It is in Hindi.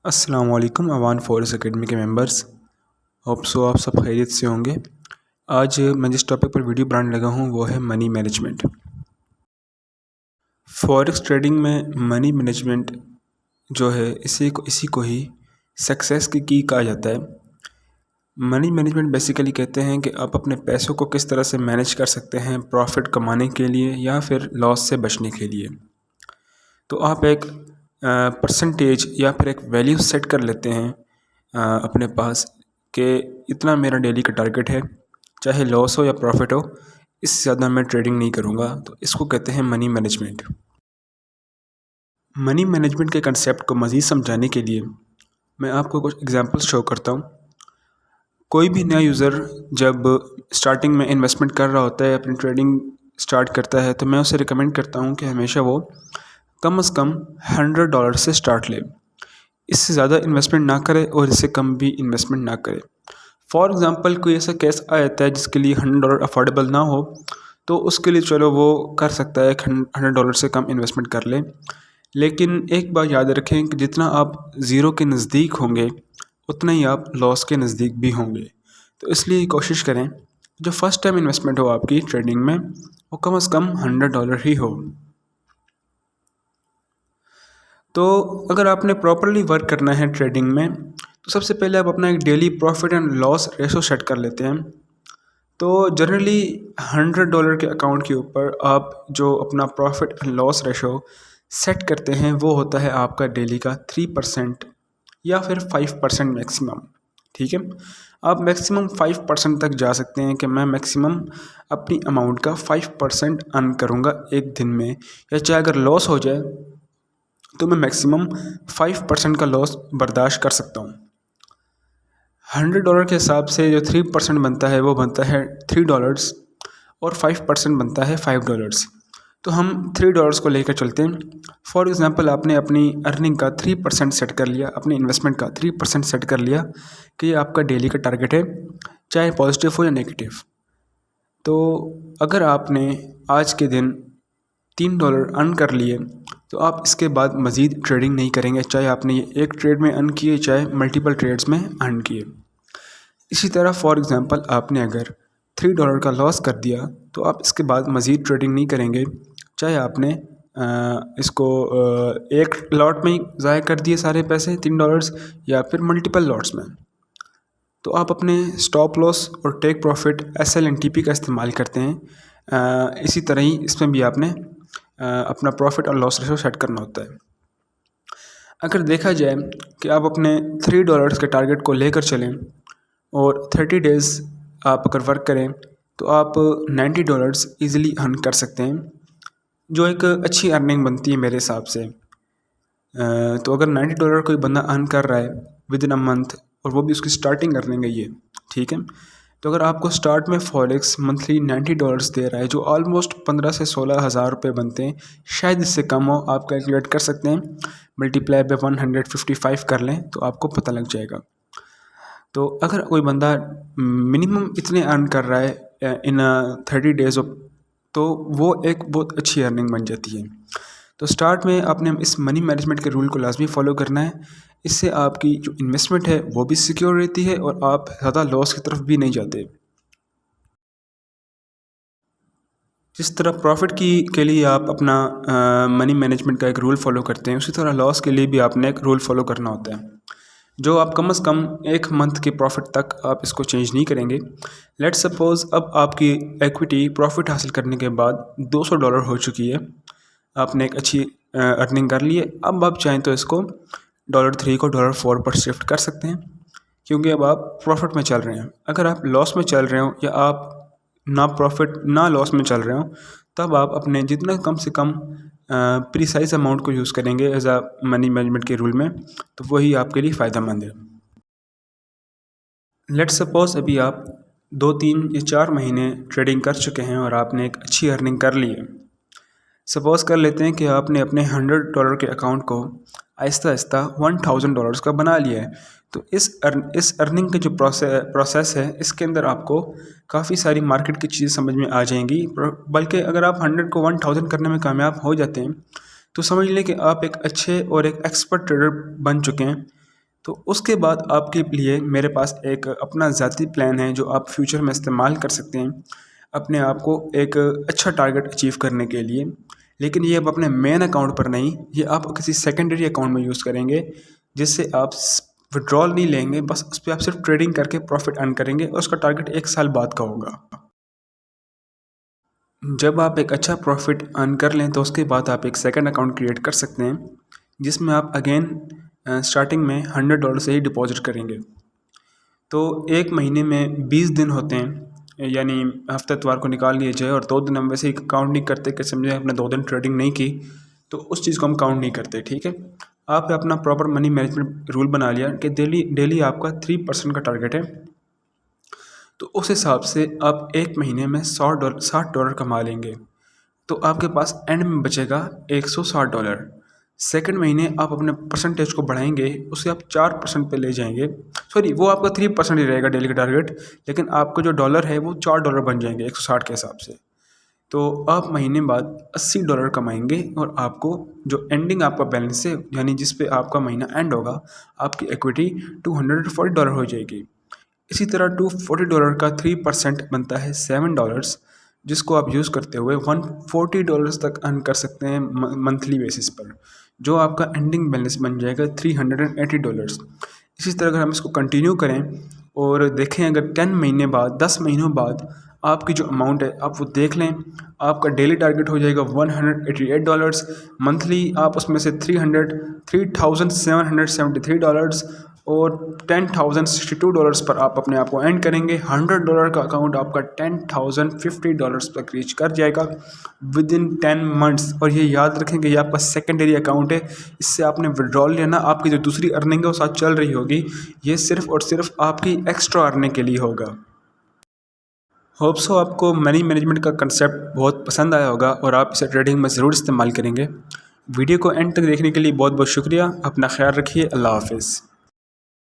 अस्सलाम वालेकुम अवान फॉरेस्ट एकेडमी के मेंबर्स। होप सो आप सब खैरियत से होंगे। आज मैं जिस टॉपिक पर वीडियो बनाने लगा हूँ वो है मनी मैनेजमेंट। फॉरेक्स ट्रेडिंग में मनी मैनेजमेंट जो है इसी को ही सक्सेस की कहा जाता है। मनी मैनेजमेंट बेसिकली कहते हैं कि आप अपने पैसों को किस तरह से मैनेज कर सकते हैं प्रॉफिट कमाने के लिए या फिर लॉस से बचने के लिए। तो आप एक परसेंटेज या फिर एक वैल्यू सेट कर लेते हैं अपने पास कि इतना मेरा डेली का टारगेट है, चाहे लॉस हो या प्रॉफिट हो, इससे ज़्यादा मैं ट्रेडिंग नहीं करूँगा। तो इसको कहते हैं मनी मैनेजमेंट। मनी मैनेजमेंट के कंसेप्ट को मज़ीद समझाने के लिए मैं आपको कुछ एग्जांपल्स शो करता हूँ। कोई भी नया यूज़र जब स्टार्टिंग में इन्वेस्टमेंट कर रहा होता है, अपनी ट्रेडिंग स्टार्ट करता है, तो मैं उसे रिकमेंड करता हूँ कि हमेशा वो कम से कम $100 से स्टार्ट ले। इससे ज़्यादा इन्वेस्टमेंट ना करे और इससे कम भी इन्वेस्टमेंट ना करे। फॉर एग्ज़ाम्पल कोई ऐसा केस आ जाता है जिसके लिए $100 अफोर्डेबल ना हो, तो उसके लिए चलो वो कर सकता है $100 से कम इन्वेस्टमेंट कर ले। लेकिन एक बात याद रखें कि जितना आप ज़ीरो के नज़दीक होंगे उतना ही आप लॉस के नज़दीक भी होंगे। तो इसलिए कोशिश करें जो फर्स्ट टाइम इन्वेस्टमेंट हो आपकी ट्रेडिंग में वो कम से कम $100 ही हो। तो अगर आपने प्रॉपरली वर्क करना है ट्रेडिंग में, तो सबसे पहले आप अपना एक daily profit and loss ratio set कर लेते हैं। तो जनरली $100 के अकाउंट के ऊपर आप जो अपना profit and loss ratio set करते हैं वो होता है आपका डेली का 3% या फिर 5% मैक्सिमम। ठीक है, आप मैक्सिमम 5% तक जा सकते हैं कि मैं मैक्सिमम अपनी अमाउंट का 5% अर्न करूँगा एक दिन में, या चाहे अगर लॉस हो जाए तो मैं मैक्सिमम 5% का लॉस बर्दाश्त कर सकता हूँ। $100 के हिसाब से जो 3% बनता है वो बनता है $3 और 5% बनता है $5। तो हम $3 को लेकर चलते हैं। फॉर एग्ज़ाम्पल आपने अपनी अर्निंग का 3% सेट कर लिया, अपनी इन्वेस्टमेंट का 3% सेट कर लिया कि ये आपका डेली का टारगेट है, चाहे पॉजिटिव हो या नेगेटिव। तो अगर आपने आज के दिन $3 अर्न कर लिए तो आप इसके बाद मज़ीद ट्रेडिंग नहीं करेंगे, चाहे आपने ये एक ट्रेड में अर्न किए चाहे मल्टीपल ट्रेड्स में अर्न किए। इसी तरह फॉर एग्ज़ाम्पल आपने अगर $3 का लॉस कर दिया तो आप इसके बाद मज़ीद ट्रेडिंग नहीं करेंगे, चाहे आपने इसको एक लॉट में ही ज़ाया कर दिए सारे पैसे $3 या फिर मल्टीपल लॉट्स में। तो आप अपने स्टॉप लॉस और टेक प्रॉफिट SL&TP का इस्तेमाल करते हैं। इसी तरह ही इसमें भी आपने अपना प्रॉफिट और लॉस रेशो सेट करना होता है। अगर देखा जाए कि आप अपने $3 के टारगेट को लेकर चलें और 30 डेज़ आप अगर वर्क करें तो आप $90 ईज़िली अर्न कर सकते हैं, जो एक अच्छी अर्निंग बनती है मेरे हिसाब से। तो अगर $90 कोई बंदा अर्न कर रहा है विद इन अ मंथ और वो भी उसकी स्टार्टिंग अर्निंग है ये, ठीक है, तो अगर आपको स्टार्ट में फॉरेक्स मंथली $90 दे रहा है जो ऑलमोस्ट 15 से 16 हज़ार रुपये बनते हैं, शायद इससे कम हो, आप कैलकुलेट कर सकते हैं, मल्टीप्लाई बाय 155 कर लें तो आपको पता लग जाएगा। तो अगर कोई बंदा मिनिमम इतने अर्न कर रहा है इन 30 डेज़ ऑफ, तो वो एक बहुत अच्छी अर्निंग बन जाती है। तो स्टार्ट में आपने इस मनी मैनेजमेंट के रूल को लाजमी फॉलो करना है। इससे आपकी जो इन्वेस्टमेंट है वो भी सिक्योर रहती है और आप ज़्यादा लॉस की तरफ भी नहीं जाते। जिस तरह प्रॉफिट की के लिए आप अपना मनी मैनेजमेंट का एक रूल फॉलो करते हैं, उसी तरह लॉस के लिए भी आपने एक रूल फॉलो करना होता है, जो आप कम से कम एक मंथ के प्रॉफिट तक आप इसको चेंज नहीं करेंगे। लेट्स सपोज़ अब आपकी इक्विटी प्रॉफिट हासिल करने के बाद $200 हो चुकी है, आपने एक अच्छी अर्निंग कर ली है। अब आप चाहें तो इसको $3 को $4 पर शिफ्ट कर सकते हैं, क्योंकि अब आप प्रॉफिट में चल रहे हैं। अगर आप लॉस में चल रहे हो या आप ना प्रॉफिट ना लॉस में चल रहे हो, तब आप अपने जितना कम से कम प्रिसाइज अमाउंट को यूज़ करेंगे एज आ मनी मैनेजमेंट के रूल में, तो वही आपके लिए फ़ायदेमंद है। लेट्स सपोज़ अभी आप 2-3 या 4 महीने ट्रेडिंग कर चुके हैं और आपने एक अच्छी अर्निंग कर ली है। सपोज़ कर लेते हैं कि आपने अपने $100 के अकाउंट को आहिस्ता आहिस्ता $1000 का बना लिया है। तो इस अर्निंग का जो प्रोसेस है, इसके अंदर आपको काफ़ी सारी मार्केट की चीज़ें समझ में आ जाएंगी। बल्कि अगर आप 100 को 1000 करने में कामयाब हो जाते हैं तो समझ लें कि आप एक अच्छे और एक एक्सपर्ट ट्रेडर बन चुके हैं, तो उसके बाद आपके लिए मेरे पास एक अपना ज़ाती प्लान है जो आप फ्यूचर में इस्तेमाल कर सकते हैं अपने आप को एक अच्छा टारगेट अचीव करने के लिए। लेकिन ये आप अपने मेन अकाउंट पर नहीं, ये आप किसी सेकेंडरी अकाउंट में यूज़ करेंगे जिससे आप विड्रॉल नहीं लेंगे, बस उस पर आप सिर्फ ट्रेडिंग करके प्रॉफिट अर्न करेंगे और उसका टारगेट 1 साल बाद का होगा। जब आप एक अच्छा प्रॉफिट अर्न कर लें तो उसके बाद आप एक सेकंड अकाउंट क्रिएट कर सकते हैं जिसमें आप अगेन स्टार्टिंग में $100 से ही डिपॉजिट करेंगे। तो एक महीने में 20 दिन होते हैं, यानी हफ्ते इतवार को निकाल लिए जाए और 2 दिन हम वैसे ही काउंट नहीं करते कि समझे आपने 2 दिन ट्रेडिंग नहीं की तो उस चीज़ को हम काउंट नहीं करते। ठीक है, आप अपना प्रॉपर मनी मैनेजमेंट रूल बना लिया कि डेली डेली आपका 3% का टारगेट है, तो उस हिसाब से आप एक महीने में $60 कमा लेंगे। तो आपके पास एंड में बचेगा $160। सेकंड महीने आप अपने परसेंटेज को बढ़ाएंगे, उसे आप 4% पे ले जाएंगे। सॉरी, वो आपका 3% ही रहेगा डेली का टारगेट, लेकिन आपका जो डॉलर है वो $4 बन जाएंगे 160 के हिसाब से। तो आप महीने बाद $80 कमाएंगे और आपको जो एंडिंग आपका बैलेंस है, यानी जिस पे आपका महीना एंड होगा, आपकी इक्विटी $240 हो जाएगी। इसी तरह $240 का 3% बनता है $7, जिसको आप यूज़ करते हुए $140 तक अर्न कर सकते हैं मंथली बेसिस पर, जो आपका एंडिंग बैलेंस बन जाएगा $380। इसी तरह अगर हम इसको कंटिन्यू करें और देखें, अगर 10 महीने बाद 10 महीनों बाद आपकी जो अमाउंट है आप वो देख लें, आपका डेली टारगेट हो जाएगा $188। मंथली आप उसमें से $3773 और $10,062 पर आप अपने आप को एंड करेंगे। $100 का अकाउंट आपका $10,050 तक रीच कर जाएगा विद इन 10 मंथ्स। और ये याद रखें कि ये आपका सेकेंडरी अकाउंट है, इससे आपने विड्रॉल लेना, आपकी जो दूसरी अर्निंग है वो साथ चल रही होगी, ये सिर्फ और सिर्फ आपकी एक्स्ट्रा अर्निंग के लिए होगा। होप सो आपको मनी मैनेजमेंट का कंसेप्ट बहुत पसंद आया होगा और आप इसे ट्रेडिंग में ज़रूर इस्तेमाल करेंगे। वीडियो को एंड तक देखने के लिए बहुत बहुत शुक्रिया। अपना ख्याल रखिए। अल्लाह हाफिज़।